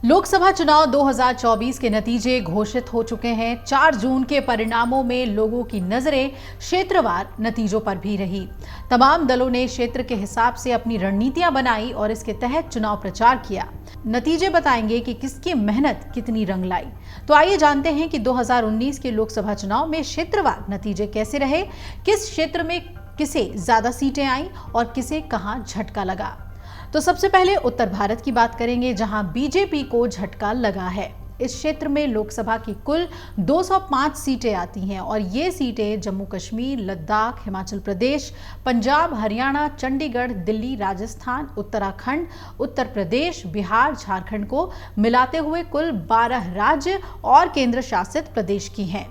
लोकसभा चुनाव 2024 के नतीजे घोषित हो चुके हैं। 4 जून के परिणामों में लोगों की नजरें क्षेत्रवार नतीजों पर भी रही। तमाम दलों ने क्षेत्र के हिसाब से अपनी रणनीतियां बनाई और इसके तहत चुनाव प्रचार किया। नतीजे बताएंगे कि किसकी मेहनत कितनी रंग लाई। तो आइए जानते हैं कि 2019 के लोकसभा चुनाव में क्षेत्रवार नतीजे कैसे रहे, किस क्षेत्र में किसे ज्यादा सीटें आई और किसे कहां झटका लगा। तो सबसे पहले उत्तर भारत की बात करेंगे, जहां बीजेपी को झटका लगा है। इस क्षेत्र में लोकसभा की कुल 205 सीटें आती हैं और ये सीटें जम्मू कश्मीर, लद्दाख, हिमाचल प्रदेश, पंजाब, हरियाणा, चंडीगढ़, दिल्ली, राजस्थान, उत्तराखंड, उत्तर प्रदेश, बिहार, झारखंड को मिलाते हुए कुल 12 राज्य और केंद्र शासित प्रदेश की हैं।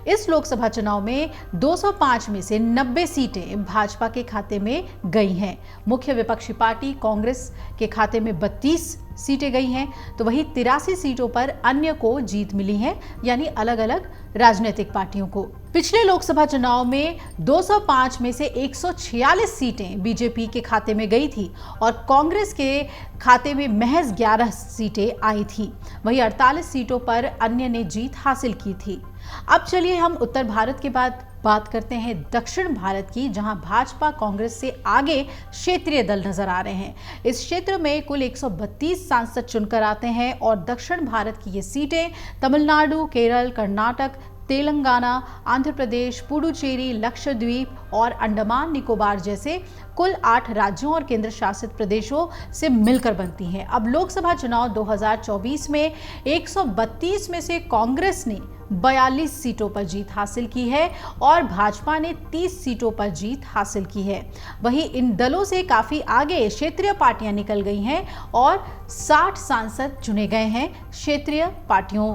इस लोकसभा चुनाव में 205 में से 90 सीटें भाजपा के खाते में गई हैं। मुख्य विपक्षी पार्टी कांग्रेस के खाते में 32 सीटें गई हैं, तो वही 83 सीटों पर अन्य को जीत मिली है, यानी अलग अलग राजनीतिक पार्टियों को। पिछले लोकसभा चुनाव में 205 में से 146 सीटें बीजेपी के खाते में गई थी और कांग्रेस के खाते में महज 11 सीटें आई थी। वही 48 सीटों पर अन्य ने जीत हासिल की थी। अब चलिए हम उत्तर भारत के बाद बात करते हैं दक्षिण भारत की, जहां भाजपा कांग्रेस से आगे क्षेत्रीय दल नजर आ रहे हैं। इस क्षेत्र में कुल 132 सांसद चुनकर आते हैं और दक्षिण भारत की ये सीटें तमिलनाडु, केरल, कर्नाटक, तेलंगाना, आंध्र प्रदेश, पुडुचेरी, लक्षद्वीप और अंडमान निकोबार जैसे कुल 8 राज्यों और केंद्र शासित प्रदेशों से मिलकर बनती हैं। अब लोकसभा चुनाव 2024 में 132 में से कांग्रेस ने 42 सीटों पर जीत हासिल की है और भाजपा ने 30 सीटों पर जीत हासिल की है। वहीं इन दलों से काफी आगे क्षेत्रीय पार्टियां निकल गई हैं और 60 सांसद चुने गए हैं क्षेत्रीय पार्टियों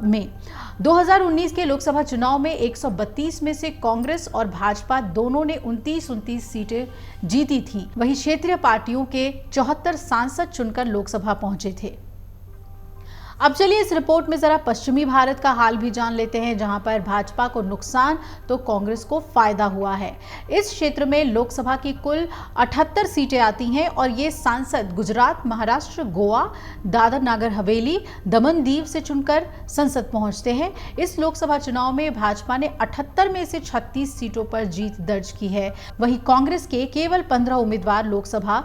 में। 2019 के लोकसभा चुनाव में 132 में से कांग्रेस और भाजपा दोनों ने 29 सीटें जीती थी। वहीं क्षेत्रीय पार्टियों के 74 सांसद चुनकर लोकसभा पहुंचे थे। अब चलिए इस रिपोर्ट में जरा पश्चिमी भारत का हाल भी जान लेते हैं, जहां पर भाजपा को नुकसान तो कांग्रेस को फायदा हुआ है। इस क्षेत्र में लोकसभा की कुल 78 सीटें आती हैं और ये सांसद गुजरात, महाराष्ट्र, गोवा, दादर नागर हवेली, दमन दीव से चुनकर संसद पहुंचते हैं। इस लोकसभा चुनाव में भाजपा ने 78 में से 36 सीटों पर जीत दर्ज की है। वहीं कांग्रेस के केवल 15 उम्मीदवार लोकसभा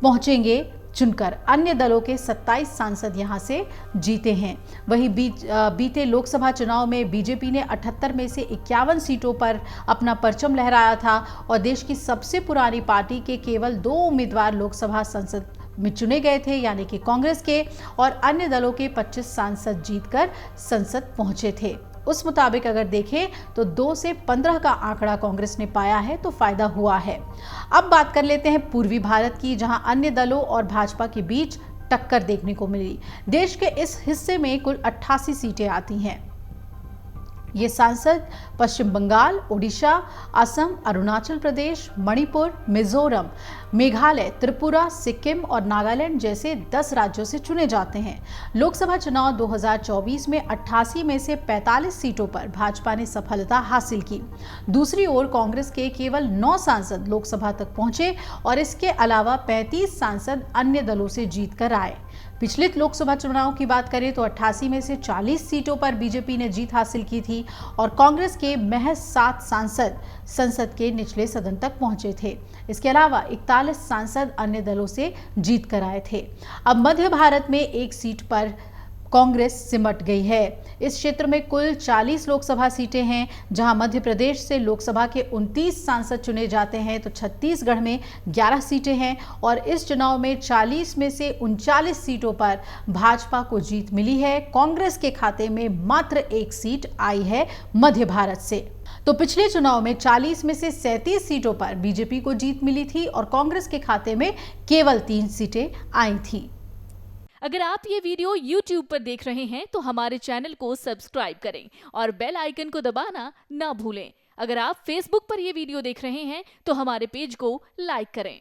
पहुंचेंगे चुनकर। अन्य दलों के 27 सांसद यहां से जीते हैं। वहीं बीते लोकसभा चुनाव में बीजेपी ने 78 में से 51 सीटों पर अपना परचम लहराया था और देश की सबसे पुरानी पार्टी के केवल 2 उम्मीदवार लोकसभा संसद में चुने गए थे, यानी कि कांग्रेस के, और अन्य दलों के 25 सांसद जीतकर संसद पहुंचे थे। उस मुताबिक अगर देखें तो 2 से 15 का आंकड़ा कांग्रेस ने पाया है, तो फायदा हुआ है। अब बात कर लेते हैं पूर्वी भारत की, जहां अन्य दलों और भाजपा के बीच टक्कर देखने को मिली। देश के इस हिस्से में कुल 88 सीटें आती हैं। ये सांसद पश्चिम बंगाल, ओडिशा, असम, अरुणाचल प्रदेश, मणिपुर, मिजोरम, मेघालय, त्रिपुरा, सिक्किम और नागालैंड जैसे 10 राज्यों से चुने जाते हैं। लोकसभा चुनाव 2024 में 88 में से 45 सीटों पर भाजपा ने सफलता हासिल की। दूसरी ओर कांग्रेस के केवल 9 सांसद लोकसभा तक पहुंचे और इसके अलावा 35 सांसद अन्य दलों से जीत कर आए। पिछले लोकसभा चुनाव की बात करें तो 88 में से 40 सीटों पर बीजेपी ने जीत हासिल की थी और कांग्रेस के महज 7 सांसद संसद के निचले सदन तक पहुंचे थे। इसके अलावा 41 सांसद अन्य दलों से जीत कर आए थे। अब मध्य भारत में 1 सीट पर कांग्रेस सिमट गई है। इस क्षेत्र में कुल 40 लोकसभा सीटें हैं, जहां मध्य प्रदेश से लोकसभा के 29 सांसद चुने जाते हैं, तो छत्तीसगढ़ में 11 सीटें हैं और इस चुनाव में 40 में से 39 सीटों पर भाजपा को जीत मिली है। कांग्रेस के खाते में मात्र 1 सीट आई है मध्य भारत से। तो पिछले चुनाव में 40 में से 37 सीटों पर बीजेपी को जीत मिली थी और कांग्रेस के खाते में केवल 3 सीटें आई थी। अगर आप ये वीडियो YouTube पर देख रहे हैं तो हमारे चैनल को सब्सक्राइब करें और बेल आइकन को दबाना ना भूलें। अगर आप Facebook पर ये वीडियो देख रहे हैं तो हमारे पेज को लाइक करें।